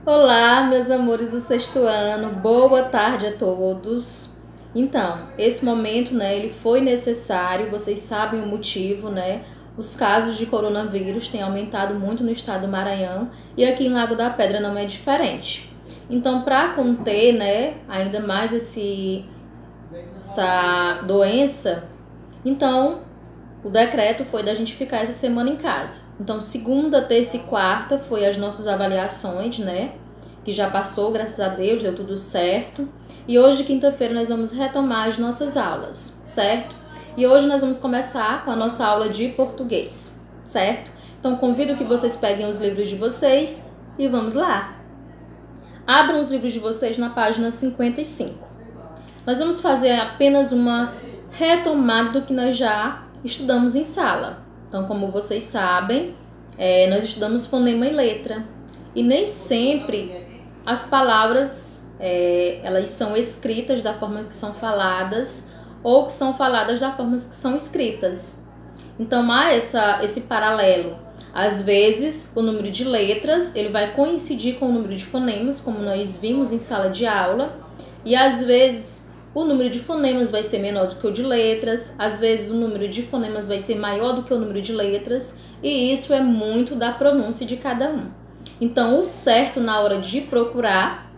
Olá, meus amores do sexto ano, boa tarde a todos. Então, esse momento, ele foi necessário, vocês sabem o motivo, Os casos de coronavírus têm aumentado muito no estado do Maranhão e aqui em Lago da Pedra não é diferente. Então, para conter, ainda mais essa doença, então o decreto foi da gente ficar essa semana em casa. Então, segunda, terça e quarta foi as nossas avaliações, que já passou, graças a Deus, deu tudo certo. E hoje, quinta-feira, nós vamos retomar as nossas aulas, certo? E hoje nós vamos começar com a nossa aula de português, certo? Então, convido que vocês peguem os livros de vocês e vamos lá. Abram os livros de vocês na página 55. Nós vamos fazer apenas uma retomada do que nós já estudamos em sala. Então, como vocês sabem, nós estudamos fonema e letra. E nem sempre as palavras, elas são escritas da forma que são faladas ou que são faladas da forma que são escritas. Então, há esse paralelo. Às vezes, o número de letras ele vai coincidir com o número de fonemas, como nós vimos em sala de aula. E, às vezes, o número de fonemas vai ser menor do que o de letras. Às vezes, o número de fonemas vai ser maior do que o número de letras. E isso é muito da pronúncia de cada um. Então, o certo na hora de procurar,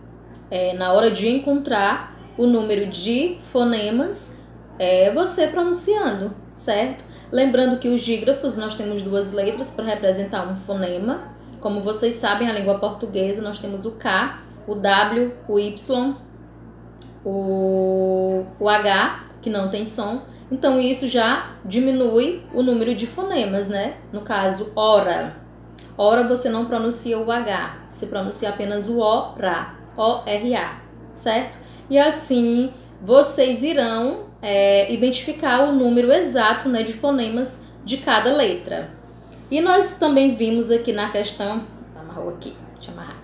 na hora de encontrar o número de fonemas, é você pronunciando, certo? Lembrando que os dígrafos, nós temos duas letras para representar um fonema. Como vocês sabem, a língua portuguesa, nós temos o K, o W, o Y, o H, que não tem som. Então, isso já diminui o número de fonemas, No caso, hora. Ora, você não pronuncia o H, você pronuncia apenas o O-ra, O-R-A, certo? E assim, vocês irão identificar o número exato, de fonemas de cada letra. E nós também vimos aqui na questão... Amarrou aqui, deixa eu amarrar.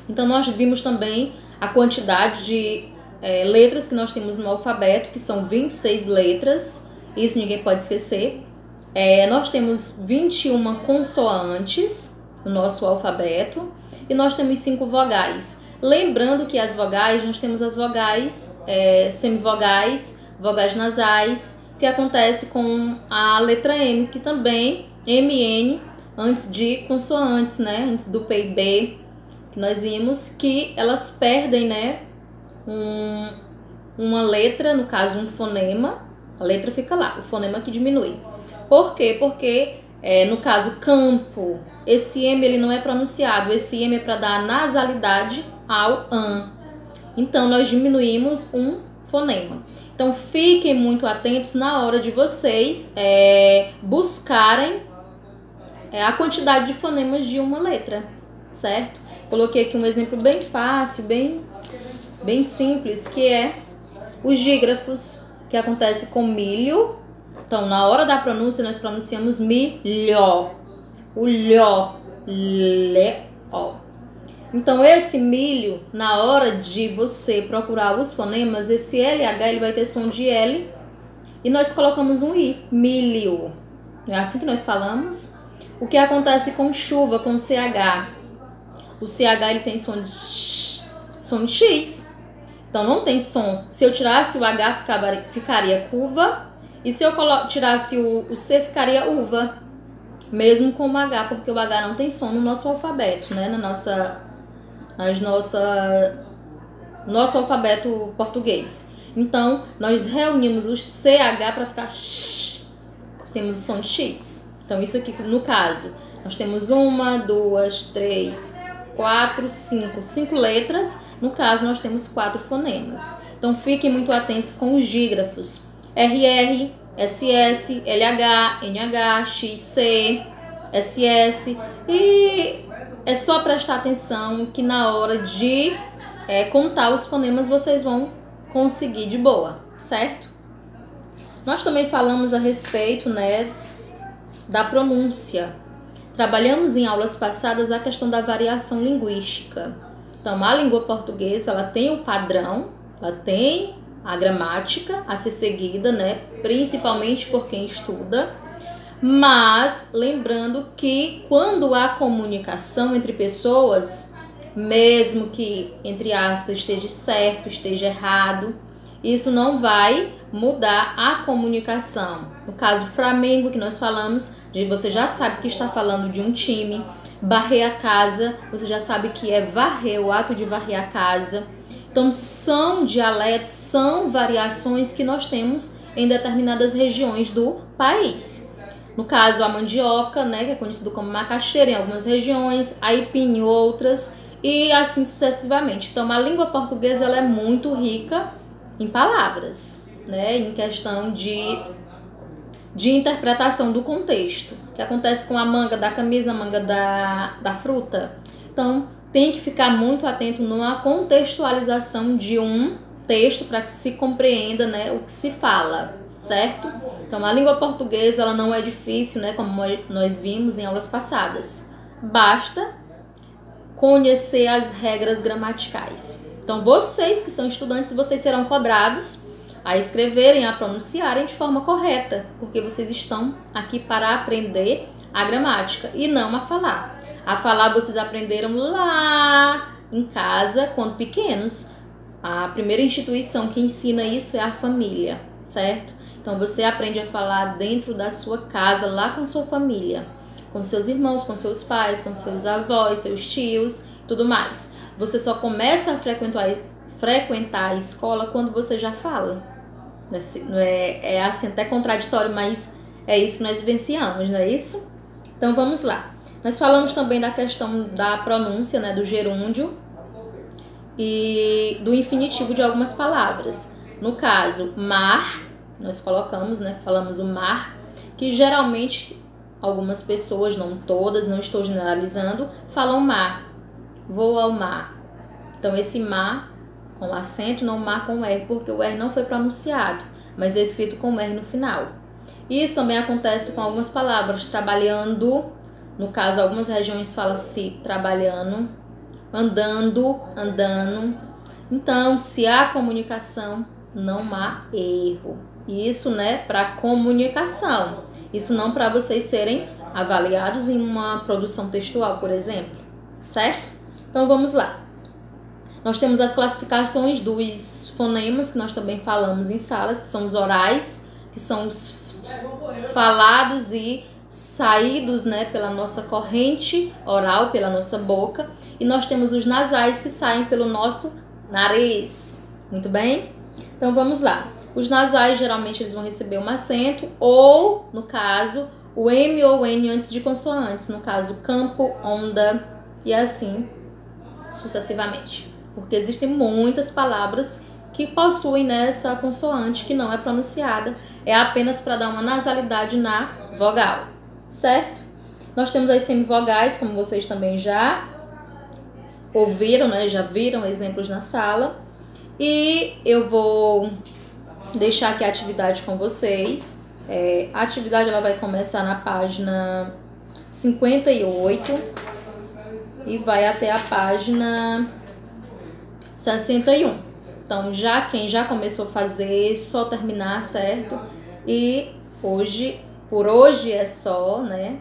Então, nós vimos também a quantidade de letras que nós temos no alfabeto, que são 26 letras. Isso ninguém pode esquecer. Nós temos 21 consoantes no nosso alfabeto e nós temos 5 vogais. Lembrando que as vogais, nós temos as vogais semivogais, vogais nasais, que acontece com a letra M, que também, MN, antes de consoantes, antes do P e B, que nós vimos que elas perdem, uma letra, no caso um fonema, a letra fica lá, o fonema que diminui. Por quê? Porque, no caso campo, esse M ele não é pronunciado, esse M é para dar nasalidade ao AN. Então, nós diminuímos um fonema. Então, fiquem muito atentos na hora de vocês buscarem a quantidade de fonemas de uma letra, certo? Coloquei aqui um exemplo bem fácil, bem simples, que é os dígrafos, que acontece com milho. Então, na hora da pronúncia, nós pronunciamos milho. O lho, le-ó. Então, esse milho, na hora de você procurar os fonemas, esse LH ele vai ter som de L e nós colocamos um I, milho. Não é assim que nós falamos? O que acontece com chuva, com CH? O CH ele tem som de X, som de X. Então, não tem som. Se eu tirasse o H, ficaria curva. E se eu tirasse o C, ficaria uva. Mesmo com o H, porque o H não tem som no nosso alfabeto, nosso alfabeto português. Então, nós reunimos os CH para ficar X. Temos o som de X. Então, isso aqui, no caso, nós temos 1, 2, 3, 4, 5. 5 letras. No caso, nós temos 4 fonemas. Então, fiquem muito atentos com os dígrafos. RR, SS, LH, NH, XC, SS. E é só prestar atenção que na hora de contar os fonemas vocês vão conseguir de boa, certo? Nós também falamos a respeito, da pronúncia. Trabalhamos em aulas passadas a questão da variação linguística. Então, a língua portuguesa, ela tem o padrão, ela tem a gramática a ser seguida, principalmente por quem estuda. Mas lembrando que quando há comunicação entre pessoas, mesmo que, entre aspas, esteja certo, esteja errado. Isso não vai mudar a comunicação. No caso Flamengo, que nós falamos, você já sabe que está falando de um time. Varrer a casa, você já sabe que é varrer, o ato de varrer a casa. Então são dialetos, são variações que nós temos em determinadas regiões do país. No caso a mandioca, né, que é conhecido como macaxeira em algumas regiões, aipim em outras, e assim sucessivamente. Então a língua portuguesa ela é muito rica em palavras, né, em questão de interpretação do contexto, que acontece com a manga da camisa, a manga da fruta. Então tem que ficar muito atento na contextualização de um texto para que se compreenda, né, o que se fala, certo? Então a língua portuguesa ela não é difícil, né, como nós vimos em aulas passadas. Basta conhecer as regras gramaticais. Então vocês que são estudantes, vocês serão cobrados a escreverem, a pronunciarem de forma correta, porque vocês estão aqui para aprender a gramática e não a falar. A falar vocês aprenderam lá em casa, quando pequenos. A primeira instituição que ensina isso é a família, certo? Então você aprende a falar dentro da sua casa, lá com a sua família, com seus irmãos, com seus pais, com seus avós, seus tios, tudo mais. Você só começa a frequentar a escola quando você já fala. É assim, até contraditório, mas é isso que nós vivenciamos, não é isso? Então vamos lá. Nós falamos também da questão da pronúncia, né, do gerúndio e do infinitivo de algumas palavras. No caso, mar, nós colocamos, né, falamos o mar, que geralmente algumas pessoas, não todas, não estou generalizando, falam mar, vou ao mar. Então esse mar com acento, não mar com R, porque o R não foi pronunciado, mas é escrito com R no final. Isso também acontece com algumas palavras, trabalhando, no caso, algumas regiões fala-se trabalhando, andando, andando. Então, se há comunicação, não há erro. Isso, né, para comunicação. Isso não para vocês serem avaliados em uma produção textual, por exemplo, certo? Então, vamos lá. Nós temos as classificações dos fonemas, que nós também falamos em salas, que são os orais, que são os falados e saídos, né, pela nossa corrente oral, pela nossa boca. E nós temos os nasais, que saem pelo nosso nariz. Muito bem? Então vamos lá. Os nasais, geralmente, eles vão receber um acento ou, no caso, o M ou N antes de consoantes. No caso, campo, onda e assim sucessivamente. Porque existem muitas palavras que possuem nessa consoante que não é pronunciada, é apenas para dar uma nasalidade na vogal, certo? Nós temos as semivogais, como vocês também já ouviram, né? Já viram exemplos na sala. E eu vou deixar aqui a atividade com vocês. A atividade ela vai começar na página 58 e vai até a página 61. Então, quem já começou a fazer, só terminar, certo? E por hoje é só, né?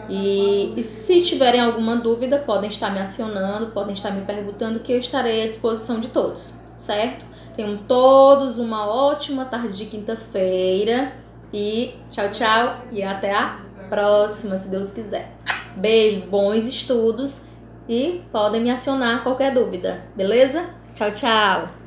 E se tiverem alguma dúvida, podem estar me acionando, podem estar me perguntando, que eu estarei à disposição de todos, certo? Tenham todos uma ótima tarde de quinta-feira e tchau, tchau e até a próxima, se Deus quiser. Beijos, bons estudos. E podem me acionar qualquer dúvida, beleza? Tchau, tchau!